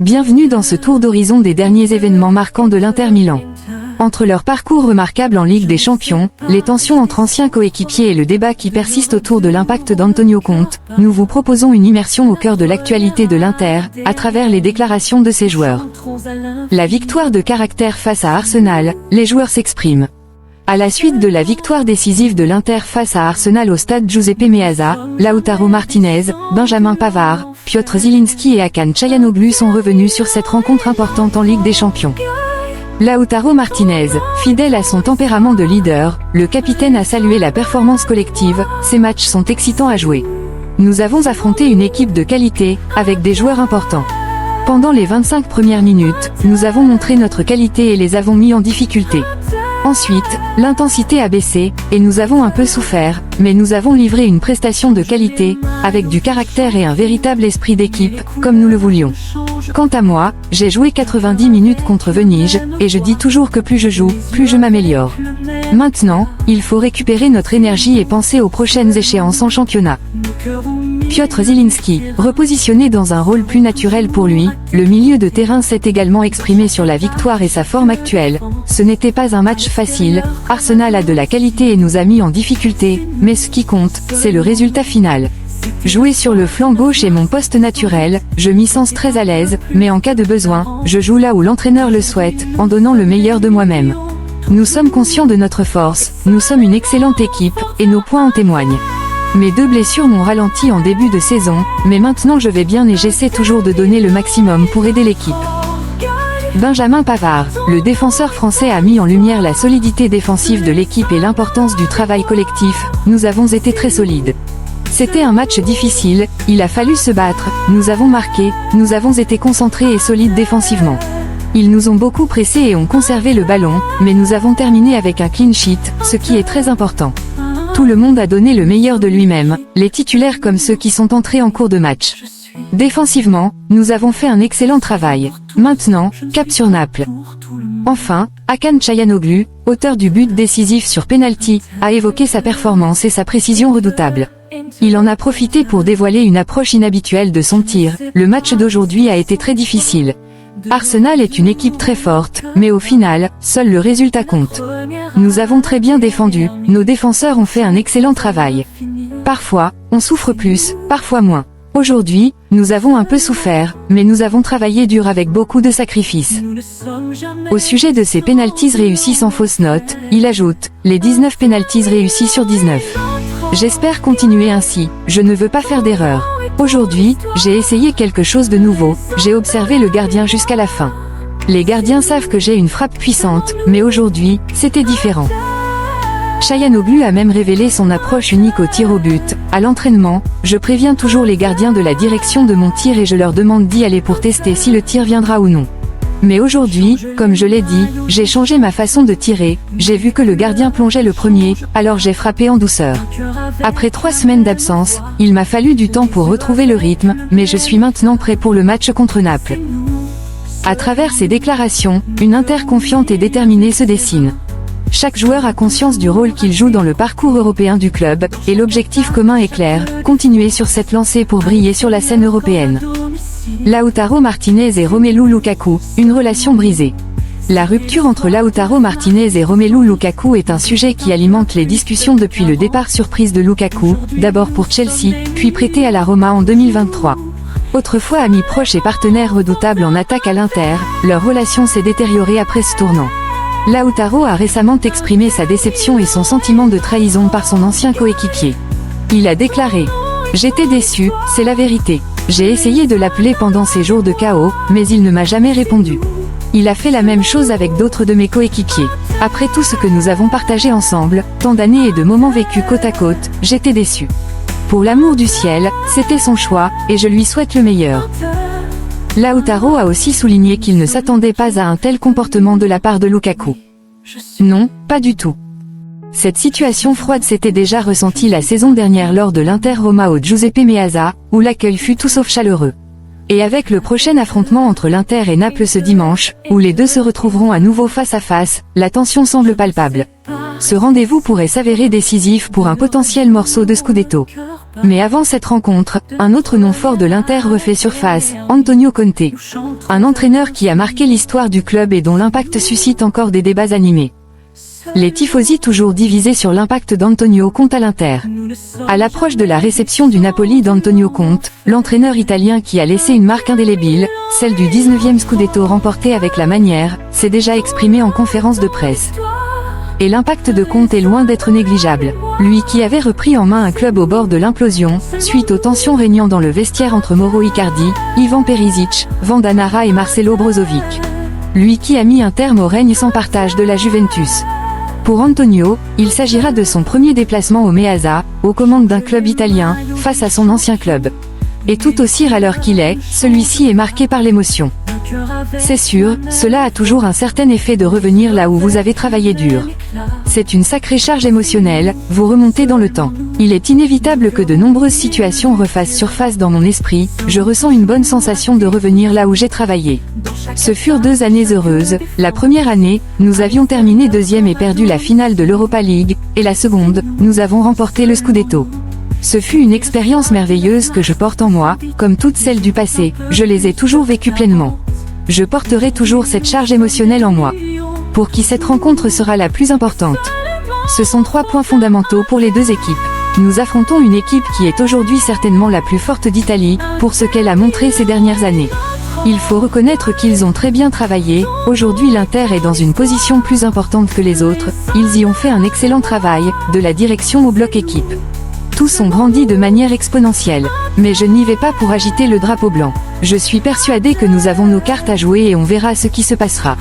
Bienvenue dans ce tour d'horizon des derniers événements marquants de l'Inter Milan. Entre leur parcours remarquable en Ligue des Champions, les tensions entre anciens coéquipiers et le débat qui persiste autour de l'impact d'Antonio Conte, nous vous proposons une immersion au cœur de l'actualité de l'Inter, à travers les déclarations de ses joueurs. La victoire de caractère face à Arsenal, les joueurs s'expriment. À la suite de la victoire décisive de l'Inter face à Arsenal au stade Giuseppe Meazza, Lautaro Martinez, Benjamin Pavard, Piotr Zielinski et Hakan Çalhanoğlu sont revenus sur cette rencontre importante en Ligue des Champions. Lautaro Martinez, fidèle à son tempérament de leader, le capitaine a salué la performance collective, ces matchs sont excitants à jouer. Nous avons affronté une équipe de qualité, avec des joueurs importants. Pendant les 25 premières minutes, nous avons montré notre qualité et les avons mis en difficulté. Ensuite, l'intensité a baissé, et nous avons un peu souffert, mais nous avons livré une prestation de qualité, avec du caractère et un véritable esprit d'équipe, comme nous le voulions. Quant à moi, j'ai joué 90 minutes contre Venise, et je dis toujours que plus je joue, plus je m'améliore. Maintenant, il faut récupérer notre énergie et penser aux prochaines échéances en championnat. Piotr Zielinski, repositionné dans un rôle plus naturel pour lui, le milieu de terrain s'est également exprimé sur la victoire et sa forme actuelle. Ce n'était pas un match facile, Arsenal a de la qualité et nous a mis en difficulté, mais ce qui compte, c'est le résultat final. Jouer sur le flanc gauche est mon poste naturel, je m'y sens très à l'aise, mais en cas de besoin, je joue là où l'entraîneur le souhaite, en donnant le meilleur de moi-même. Nous sommes conscients de notre force, nous sommes une excellente équipe, et nos points en témoignent. Mes 2 blessures m'ont ralenti en début de saison, mais maintenant je vais bien et j'essaie toujours de donner le maximum pour aider l'équipe. Benjamin Pavard, le défenseur français a mis en lumière la solidité défensive de l'équipe et l'importance du travail collectif, nous avons été très solides. C'était un match difficile, il a fallu se battre, nous avons marqué, nous avons été concentrés et solides défensivement. Ils nous ont beaucoup pressés et ont conservé le ballon, mais nous avons terminé avec un clean sheet, ce qui est très important. Tout le monde a donné le meilleur de lui-même, les titulaires comme ceux qui sont entrés en cours de match. Défensivement, nous avons fait un excellent travail. Maintenant, cap sur Naples. Enfin, Hakan Çalhanoğlu, auteur du but décisif sur penalty, a évoqué sa performance et sa précision redoutable. Il en a profité pour dévoiler une approche inhabituelle de son tir. Le match d'aujourd'hui a été très difficile. Arsenal est une équipe très forte, mais au final, seul le résultat compte. Nous avons très bien défendu, nos défenseurs ont fait un excellent travail. Parfois, on souffre plus, parfois moins. Aujourd'hui, nous avons un peu souffert, mais nous avons travaillé dur avec beaucoup de sacrifices. Au sujet de ces pénaltys réussis sans fausse note, il ajoute, les 19 pénaltys réussis sur 19. J'espère continuer ainsi, je ne veux pas faire d'erreur. Aujourd'hui, j'ai essayé quelque chose de nouveau, j'ai observé le gardien jusqu'à la fin. Les gardiens savent que j'ai une frappe puissante, mais aujourd'hui, c'était différent. Çalhanoğlu a même révélé son approche unique au tir au but. À l'entraînement, je préviens toujours les gardiens de la direction de mon tir et je leur demande d'y aller pour tester si le tir viendra ou non. Mais aujourd'hui, comme je l'ai dit, j'ai changé ma façon de tirer, j'ai vu que le gardien plongeait le premier, alors j'ai frappé en douceur. Après 3 semaines d'absence, il m'a fallu du temps pour retrouver le rythme, mais je suis maintenant prêt pour le match contre Naples. À travers ces déclarations, une Inter confiante et déterminée se dessine. Chaque joueur a conscience du rôle qu'il joue dans le parcours européen du club, et l'objectif commun est clair, continuer sur cette lancée pour briller sur la scène européenne. Lautaro Martinez et Romelu Lukaku, une relation brisée. La rupture entre Lautaro Martinez et Romelu Lukaku est un sujet qui alimente les discussions depuis le départ surprise de Lukaku, d'abord pour Chelsea, puis prêté à la Roma en 2023. Autrefois amis proches et partenaires redoutables en attaque à l'Inter, leur relation s'est détériorée après ce tournant. Lautaro a récemment exprimé sa déception et son sentiment de trahison par son ancien coéquipier. Il a déclaré « J'étais déçu, c'est la vérité. J'ai essayé de l'appeler pendant ces jours de chaos, mais il ne m'a jamais répondu. Il a fait la même chose avec d'autres de mes coéquipiers. Après tout ce que nous avons partagé ensemble, tant d'années et de moments vécus côte à côte, j'étais déçu. Pour l'amour du ciel, c'était son choix, et je lui souhaite le meilleur. » Lautaro a aussi souligné qu'il ne s'attendait pas à un tel comportement de la part de Lukaku. Non, pas du tout. Cette situation froide s'était déjà ressentie la saison dernière lors de l'Inter Roma au Giuseppe Meazza, où l'accueil fut tout sauf chaleureux. Et avec le prochain affrontement entre l'Inter et Naples ce dimanche, où les deux se retrouveront à nouveau face à face, la tension semble palpable. Ce rendez-vous pourrait s'avérer décisif pour un potentiel morceau de Scudetto. Mais avant cette rencontre, un autre nom fort de l'Inter refait surface, Antonio Conte. Un entraîneur qui a marqué l'histoire du club et dont l'impact suscite encore des débats animés. Les tifosi toujours divisés sur l'impact d'Antonio Conte à l'Inter. À l'approche de la réception du Napoli d'Antonio Conte, l'entraîneur italien qui a laissé une marque indélébile, celle du 19e Scudetto remporté avec la manière, s'est déjà exprimé en conférence de presse. Et l'impact de Conte est loin d'être négligeable. Lui qui avait repris en main un club au bord de l'implosion, suite aux tensions régnant dans le vestiaire entre Mauro Icardi, Ivan Perisic, Vanda Nara et Marcelo Brozovic. Lui qui a mis un terme au règne sans partage de la Juventus. Pour Antonio, il s'agira de son premier déplacement au Meazza, aux commandes d'un club italien, face à son ancien club. Et tout aussi râleur qu'il est, celui-ci est marqué par l'émotion. C'est sûr, cela a toujours un certain effet de revenir là où vous avez travaillé dur. C'est une sacrée charge émotionnelle, vous remontez dans le temps. Il est inévitable que de nombreuses situations refassent surface dans mon esprit, je ressens une bonne sensation de revenir là où j'ai travaillé. Ce furent 2 années heureuses, la première année, nous avions terminé 2e et perdu la finale de l'Europa League, et la seconde, nous avons remporté le Scudetto. Ce fut une expérience merveilleuse que je porte en moi, comme toutes celles du passé, je les ai toujours vécues pleinement. Je porterai toujours cette charge émotionnelle en moi. Pour qui cette rencontre sera la plus importante. Ce sont 3 points fondamentaux pour les 2 équipes. Nous affrontons une équipe qui est aujourd'hui certainement la plus forte d'Italie, pour ce qu'elle a montré ces dernières années. Il faut reconnaître qu'ils ont très bien travaillé, aujourd'hui l'Inter est dans une position plus importante que les autres, ils y ont fait un excellent travail, de la direction au bloc équipe. Tous ont grandi de manière exponentielle. Mais je n'y vais pas pour agiter le drapeau blanc. Je suis persuadé que nous avons nos cartes à jouer et on verra ce qui se passera.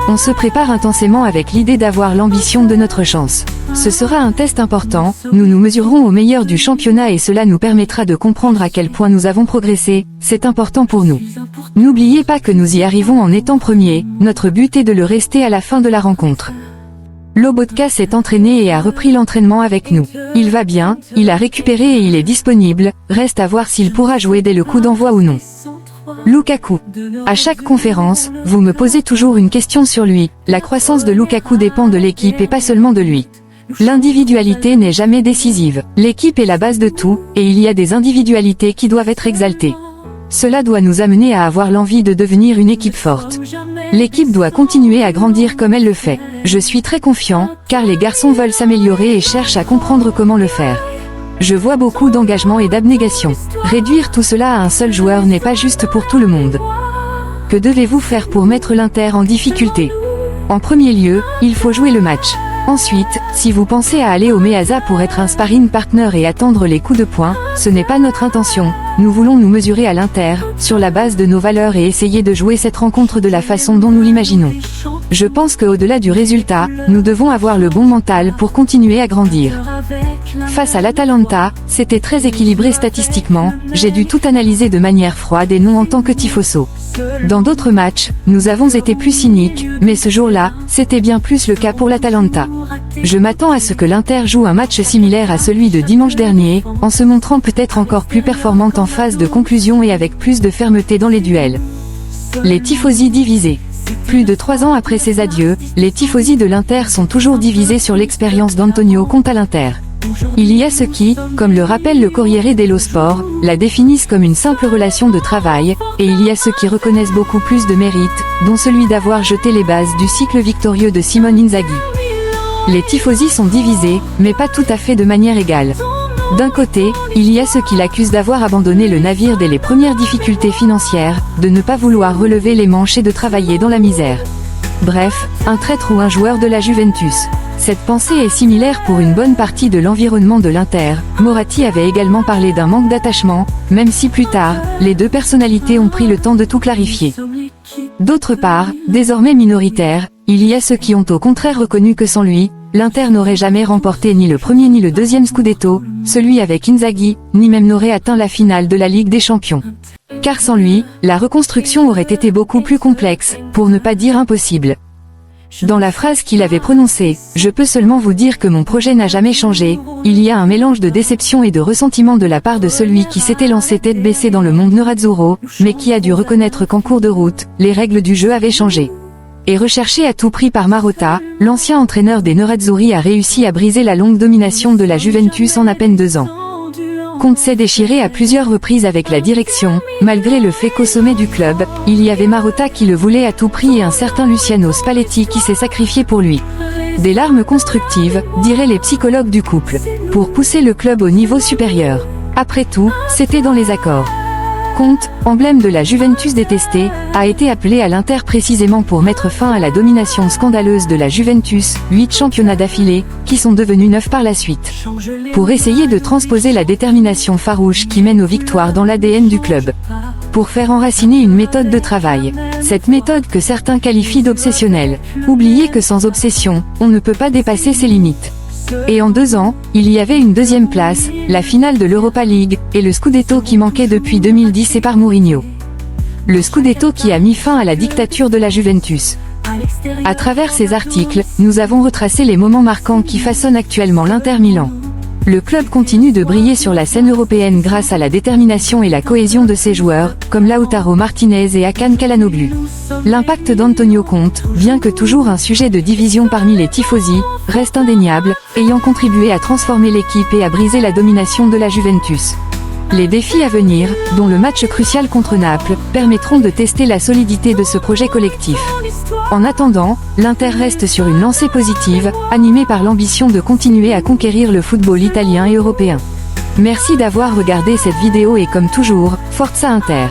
On se prépare intensément avec l'idée d'avoir l'ambition de notre chance. Ce sera un test important, nous nous mesurerons au meilleur du championnat et cela nous permettra de comprendre à quel point nous avons progressé, c'est important pour nous. N'oubliez pas que nous y arrivons en étant premiers, notre but est de le rester à la fin de la rencontre. Lobotka s'est entraîné et a repris l'entraînement avec nous. Il va bien, il a récupéré et il est disponible, reste à voir s'il pourra jouer dès le coup d'envoi ou non. Lukaku. À chaque conférence, vous me posez toujours une question sur lui. La croissance de Lukaku dépend de l'équipe et pas seulement de lui. L'individualité n'est jamais décisive. L'équipe est la base de tout, et il y a des individualités qui doivent être exaltées. Cela doit nous amener à avoir l'envie de devenir une équipe forte. L'équipe doit continuer à grandir comme elle le fait. Je suis très confiant, car les garçons veulent s'améliorer et cherchent à comprendre comment le faire. Je vois beaucoup d'engagement et d'abnégation. Réduire tout cela à un seul joueur n'est pas juste pour tout le monde. Que devez-vous faire pour mettre l'Inter en difficulté? En premier lieu, il faut jouer le match. Ensuite, si vous pensez à aller au Meazza pour être un sparring partner et attendre les coups de poing, ce n'est pas notre intention. Nous voulons nous mesurer à l'Inter, sur la base de nos valeurs et essayer de jouer cette rencontre de la façon dont nous l'imaginons. Je pense qu'au-delà du résultat, nous devons avoir le bon mental pour continuer à grandir. Face à l'Atalanta, c'était très équilibré statistiquement, j'ai dû tout analyser de manière froide et non en tant que tifoso. Dans d'autres matchs, nous avons été plus cyniques, mais ce jour-là, c'était bien plus le cas pour l'Atalanta. Je m'attends à ce que l'Inter joue un match similaire à celui de dimanche dernier, en se montrant peut-être encore plus performante en phase de conclusion et avec plus de fermeté dans les duels. Les tifosi divisés. Plus de 3 ans après ses adieux, les tifosi de l'Inter sont toujours divisés sur l'expérience d'Antonio Conte à l'Inter. Il y a ceux qui, comme le rappelle le Corriere dello Sport, la définissent comme une simple relation de travail, et il y a ceux qui reconnaissent beaucoup plus de mérite, dont celui d'avoir jeté les bases du cycle victorieux de Simone Inzaghi. Les tifosi sont divisés, mais pas tout à fait de manière égale. D'un côté, il y a ceux qui l'accusent d'avoir abandonné le navire dès les premières difficultés financières, de ne pas vouloir relever les manches et de travailler dans la misère. Bref, un traître ou un joueur de la Juventus. Cette pensée est similaire pour une bonne partie de l'environnement de l'Inter. Moratti avait également parlé d'un manque d'attachement, même si plus tard, les 2 personnalités ont pris le temps de tout clarifier. D'autre part, désormais minoritaire, il y a ceux qui ont au contraire reconnu que sans lui, l'Inter n'aurait jamais remporté ni le premier ni le deuxième Scudetto, celui avec Inzaghi, ni même n'aurait atteint la finale de la Ligue des Champions. Car sans lui, la reconstruction aurait été beaucoup plus complexe, pour ne pas dire impossible. Dans la phrase qu'il avait prononcée, « Je peux seulement vous dire que mon projet n'a jamais changé », il y a un mélange de déception et de ressentiment de la part de celui qui s'était lancé tête baissée dans le monde nerazzurro, mais qui a dû reconnaître qu'en cours de route, les règles du jeu avaient changé. Et recherché à tout prix par Marotta, l'ancien entraîneur des Nerazzurri a réussi à briser la longue domination de la Juventus en à peine 2 ans. Conte s'est déchiré à plusieurs reprises avec la direction, malgré le fait qu'au sommet du club, il y avait Marotta qui le voulait à tout prix et un certain Luciano Spalletti qui s'est sacrifié pour lui. Des larmes constructives, diraient les psychologues du couple, pour pousser le club au niveau supérieur. Après tout, c'était dans les accords. Conte, emblème de la Juventus détestée, a été appelé à l'Inter précisément pour mettre fin à la domination scandaleuse de la Juventus, 8 championnats d'affilée, qui sont devenus 9 par la suite. Pour essayer de transposer la détermination farouche qui mène aux victoires dans l'ADN du club. Pour faire enraciner une méthode de travail. Cette méthode que certains qualifient d'obsessionnelle. Oubliez que sans obsession, on ne peut pas dépasser ses limites. Et en 2 ans, il y avait une deuxième place, la finale de l'Europa League, et le Scudetto qui manquait depuis 2010 et par Mourinho. Le Scudetto qui a mis fin à la dictature de la Juventus. À travers ces articles, nous avons retracé les moments marquants qui façonnent actuellement l'Inter Milan. Le club continue de briller sur la scène européenne grâce à la détermination et la cohésion de ses joueurs, comme Lautaro Martinez et Hakan Çalhanoğlu. L'impact d'Antonio Conte, bien que toujours un sujet de division parmi les tifosi, reste indéniable, ayant contribué à transformer l'équipe et à briser la domination de la Juventus. Les défis à venir, dont le match crucial contre Naples, permettront de tester la solidité de ce projet collectif. En attendant, l'Inter reste sur une lancée positive, animée par l'ambition de continuer à conquérir le football italien et européen. Merci d'avoir regardé cette vidéo et comme toujours, Forza Inter.